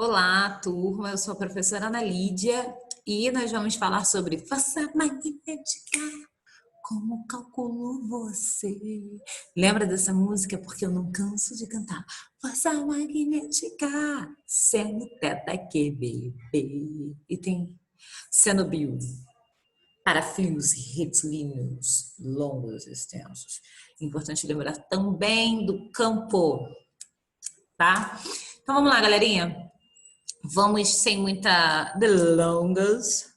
Olá, turma. Eu sou a professora Ana Lídia e nós vamos falar sobre força magnética. Como calculo você? Lembra dessa música? Porque eu não canso de cantar. Força magnética, seno teta QBB. E tem seno bio, para fios retilíneos, longos, extensos. Importante lembrar também do campo, tá? Então vamos lá, galerinha. Vamos sem muita delongas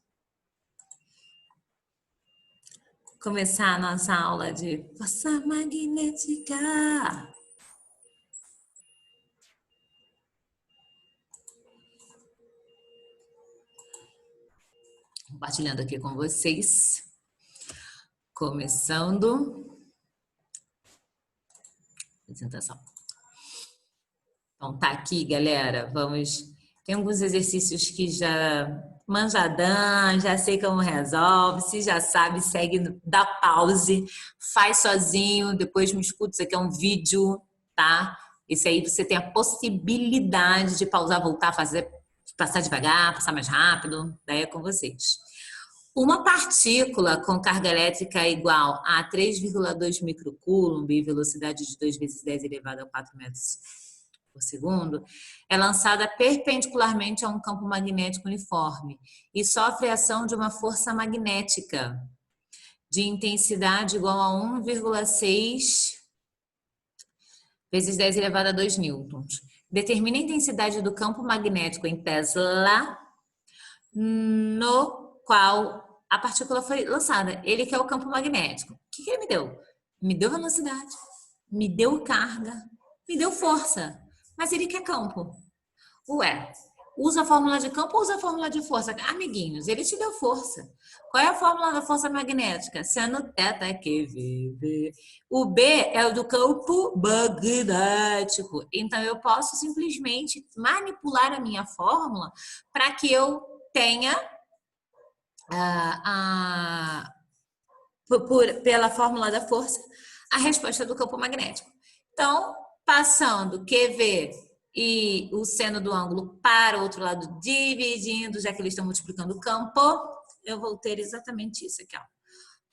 começar a nossa aula de força magnética. Compartilhando aqui com vocês. Começando. Apresentação. Então tá aqui, galera. Vamos. Tem alguns exercícios que já manjadão, já sei como resolve. Se já sabe, segue, dá pause, faz sozinho, depois me escuta. Isso aqui é um vídeo, tá? Esse aí você tem a possibilidade de pausar, voltar, fazer, passar devagar, passar mais rápido. Daí é com vocês. Uma partícula com carga elétrica igual a 3,2 microcoulomb e velocidade de 2 vezes 10 elevado a 4 metros por segundo, é lançada perpendicularmente a um campo magnético uniforme e sofre a ação de uma força magnética de intensidade igual a 1,6 vezes 10 elevado a 2 newtons. Determina a intensidade do campo magnético em Tesla, no qual a partícula foi lançada. Ele quer o campo magnético. O que ele me deu? Me deu velocidade, me deu carga, me deu força. Mas ele quer campo. Ué, usa a fórmula de campo ou usa a fórmula de força? Amiguinhos, ele te deu força. Qual é a fórmula da força magnética? Seno teta QVB. O B é o do campo magnético. Então, eu posso simplesmente manipular a minha fórmula para que eu tenha pela fórmula da força a resposta do campo magnético. Então, passando QV e o seno do ângulo para o outro lado, dividindo, já que eles estão multiplicando o campo, eu vou ter exatamente isso aqui, ó.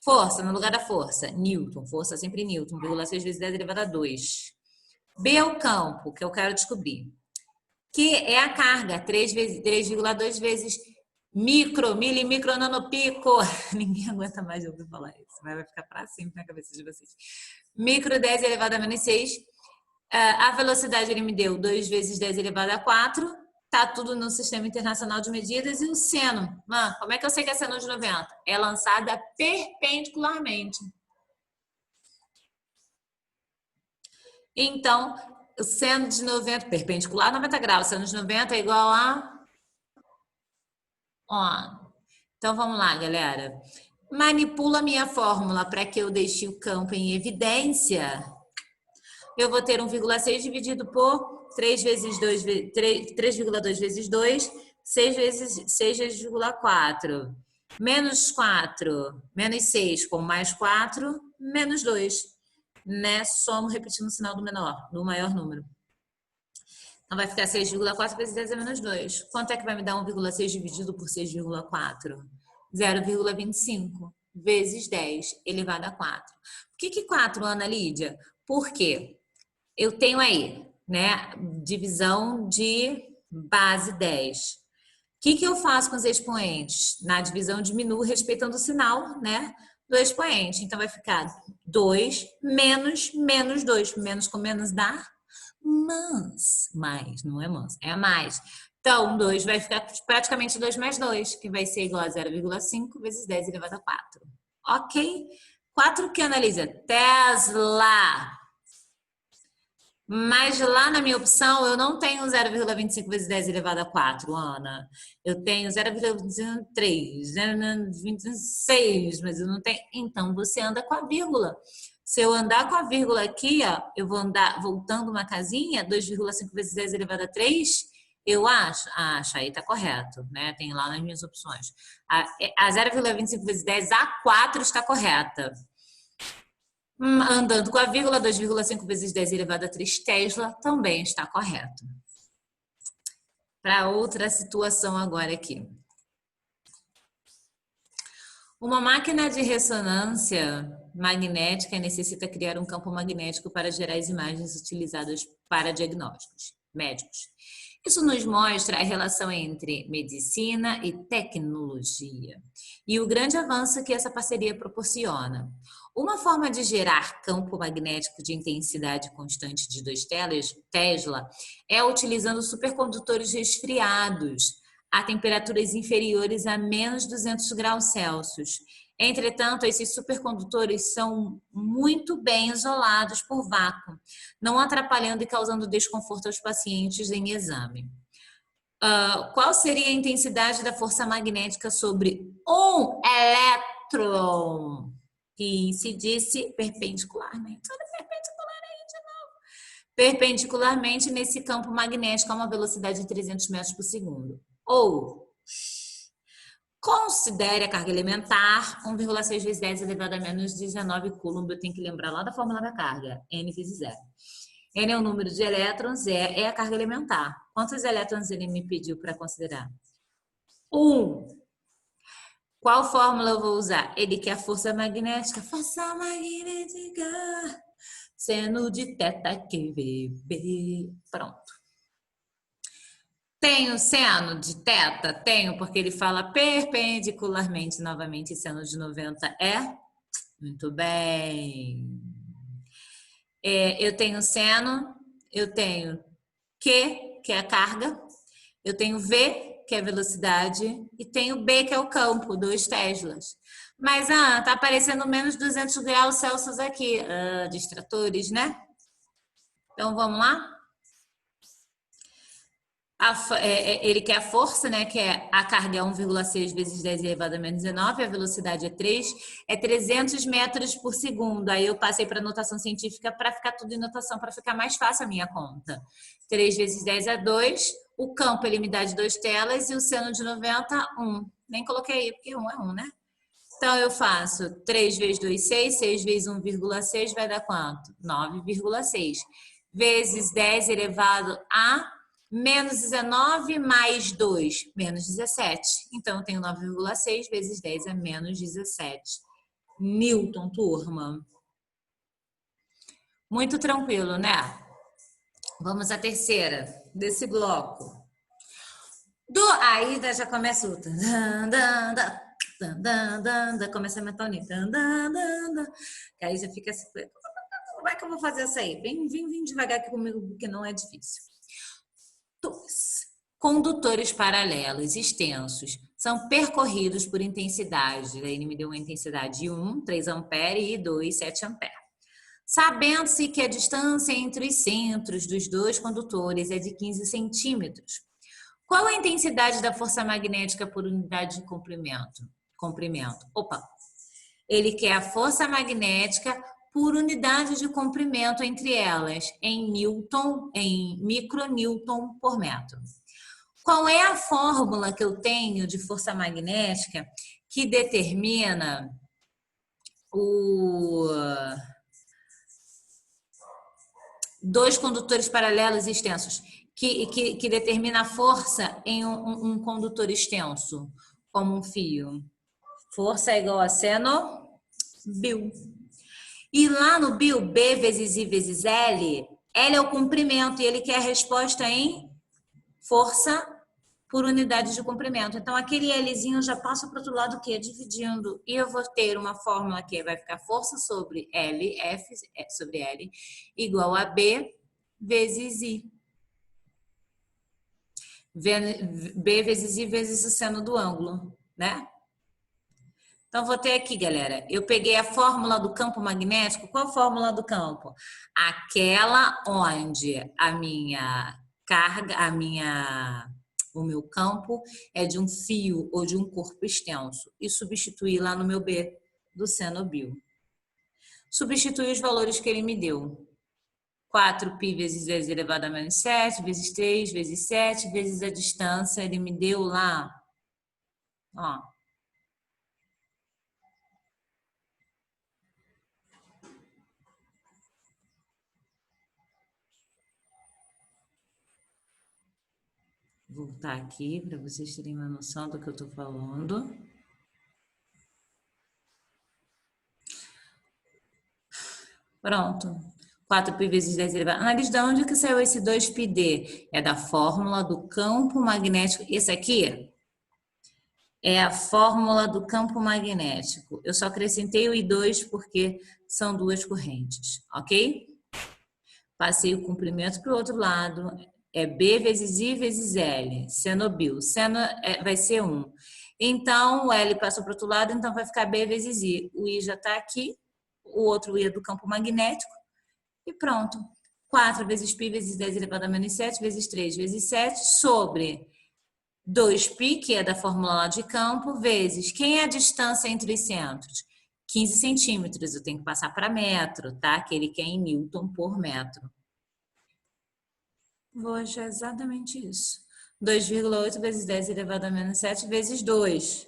Força, no lugar da força, Newton, força sempre Newton, 1,6 vezes 10 elevado a 2. B é o campo, que eu quero descobrir. Que é a carga, 3,2 vezes micro, nanopico. Ninguém aguenta mais de ouvir falar isso, vai ficar para sempre na cabeça de vocês. Micro 10 elevado a menos 6. A velocidade ele me deu 2 vezes 10 elevado a 4. Tá tudo no Sistema Internacional de Medidas. E o seno, como é que eu sei que é seno de 90? É lançada perpendicularmente. Então, o seno de 90, perpendicular 90 graus, seno de 90 é igual a... Ó. Então, vamos lá, galera. Manipula a minha fórmula para que eu deixe o campo em evidência. Eu vou ter 1,6 dividido por 3 vezes 2, 3,2 vezes 2, 6 vezes 6,4. Menos 4, menos 6 com mais 4, menos 2. Né? Somo repetindo o sinal do maior número. Então, vai ficar 6,4 vezes 10 é menos 2. Quanto é que vai me dar 1,6 dividido por 6,4? 0,25 vezes 10 elevado a 4. Por que 4, Ana Lídia? Por quê? Eu tenho aí, né, divisão de base 10. O que eu faço com os expoentes? Na divisão diminuo respeitando o sinal, né, do expoente. Então, vai ficar 2 menos 2. Menos com menos dá mais, não é mais, é mais. Então, 2 vai ficar praticamente 2 mais 2, que vai ser igual a 0,5 vezes 10 elevado a 4. Ok? 4 que analisa? Tesla. Mas lá na minha opção, eu não tenho 0,25 vezes 10 elevado a 4, Ana. Eu tenho 0,23, 0,26, mas eu não tenho... Então, você anda com a vírgula. Se eu andar com a vírgula aqui, ó, eu vou andar voltando uma casinha, 2,5 vezes 10 elevado a 3, eu acho, aí tá correto, né? Tem lá nas minhas opções. A 0,25 vezes 10 a 4 está correta. Andando com a vírgula, 2,5 vezes 10 elevado a 3 Tesla também está correto. para outra situação agora aqui. Uma máquina de ressonância magnética necessita criar um campo magnético para gerar as imagens utilizadas para diagnósticos médicos. Isso nos mostra a relação entre medicina e tecnologia e o grande avanço que essa parceria proporciona. Uma forma de gerar campo magnético de intensidade constante de 2 Tesla é utilizando supercondutores resfriados a temperaturas inferiores a menos 200 graus Celsius. Entretanto, esses supercondutores são muito bem isolados por vácuo, não atrapalhando e causando desconforto aos pacientes em exame. Qual seria a intensidade da força magnética sobre um elétron? Que se disse perpendicularmente. Olha, perpendicular aí de novo. Perpendicularmente nesse campo magnético a uma velocidade de 300 metros por segundo. Ou considere a carga elementar 1,6 vezes 10 elevado a menos 19 coulomb. Eu tenho que lembrar lá da fórmula da carga, N vezes 0. N é o número de elétrons, é a carga elementar. Quantos elétrons ele me pediu para considerar? 1. Qual fórmula eu vou usar? Ele quer a força magnética. Força magnética, seno de teta QVB. Pronto. Tenho seno de teta? Tenho, porque ele fala perpendicularmente novamente, seno de 90 é? Muito bem. Eu tenho seno, eu tenho Q, que é a carga, eu tenho V, que é a velocidade, e tenho B, que é o campo, 2 Teslas. Mas, tá aparecendo menos 200 graus Celsius aqui. Distratores, né? Então, vamos lá? Ele quer a força, né? Que é a carga é 1,6 vezes 10 elevado a menos 19, a velocidade é 3, é 300 metros por segundo. Aí eu passei para notação científica para ficar tudo em notação, para ficar mais fácil a minha conta. 3 vezes 10 é 2, o campo ele me dá de 2 telas e o seno de 90, 1. Nem coloquei aí, porque 1 é 1, né? Então eu faço 3 vezes 2, 6, 6 vezes 1,6 vai dar quanto? 9,6. Vezes 10 elevado a menos 19 mais 2, menos 17. Então, eu tenho 9,6 vezes 10 é menos 17. Newton, turma. Muito tranquilo, né? Vamos à terceira desse bloco. Aí já começa o... Começa a metonia. Que aí já fica assim... Como é que eu vou fazer isso aí? Vem devagar aqui comigo, porque não é difícil. 2. Condutores paralelos extensos são percorridos por intensidade. Aí ele me deu uma intensidade 1, 3 ampere e 2, 7 ampere. Sabendo-se que a distância entre os centros dos dois condutores é de 15 centímetros. Qual a intensidade da força magnética por unidade de comprimento? Opa! Ele quer a força magnética por unidade de comprimento entre elas, em micronewton por metro. Qual é a fórmula que eu tenho de força magnética que determina dois condutores paralelos extensos, que determina a força em um condutor extenso, como um fio? Força é igual a seno Bill. E lá no Bill, B vezes I vezes L, L é o comprimento e ele quer a resposta em força por unidade de comprimento. Então, aquele Lzinho já passa para o outro lado que é dividindo. E eu vou ter uma fórmula que vai ficar força sobre L, F sobre L, igual a B vezes I. B vezes I vezes o seno do ângulo, né? Então, vou ter aqui, galera, eu peguei a fórmula do campo magnético. Qual a fórmula do campo? Aquela onde a minha carga, o meu campo é de um fio ou de um corpo extenso. E substituir lá no meu B do seno Bill. Substituir os valores que ele me deu. 4π vezes 10 elevado a menos 7, vezes 3, vezes 7, vezes a distância. Ele me deu lá, ó, voltar aqui para vocês terem uma noção do que eu estou falando. Pronto. 4π vezes 10 elevado. Analise de onde que saiu esse 2πd? É da fórmula do campo magnético. Esse aqui é a fórmula do campo magnético. Eu só acrescentei o I2 porque são duas correntes, ok? Passei o comprimento para o outro lado. É B vezes I vezes L. Seno-Bil. Seno vai ser 1. Então, o L passou para o outro lado, então vai ficar B vezes I. O I já está aqui. O outro I é do campo magnético. E pronto. 4 vezes π vezes 10 elevado a menos 7 vezes 3 vezes 7 sobre 2π, que é da fórmula lá de campo, vezes quem é a distância entre os centros? 15 centímetros. Eu tenho que passar para metro, tá? Que ele quer em Newton por metro. Vou achar exatamente isso. 2,8 vezes 10 elevado a menos 7 vezes 2.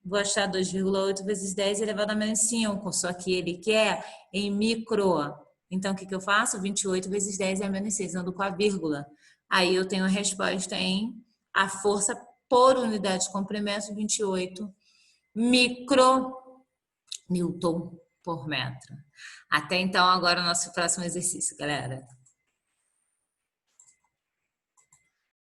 Vou achar 2,8 vezes 10 elevado a menos 5, só que ele quer em micro. Então, o que eu faço? 28 vezes 10 é menos 6, ando com a vírgula. Aí eu tenho a resposta em a força por unidade de comprimento, 28 micronewton por metro. Até então, agora o nosso próximo exercício, galera.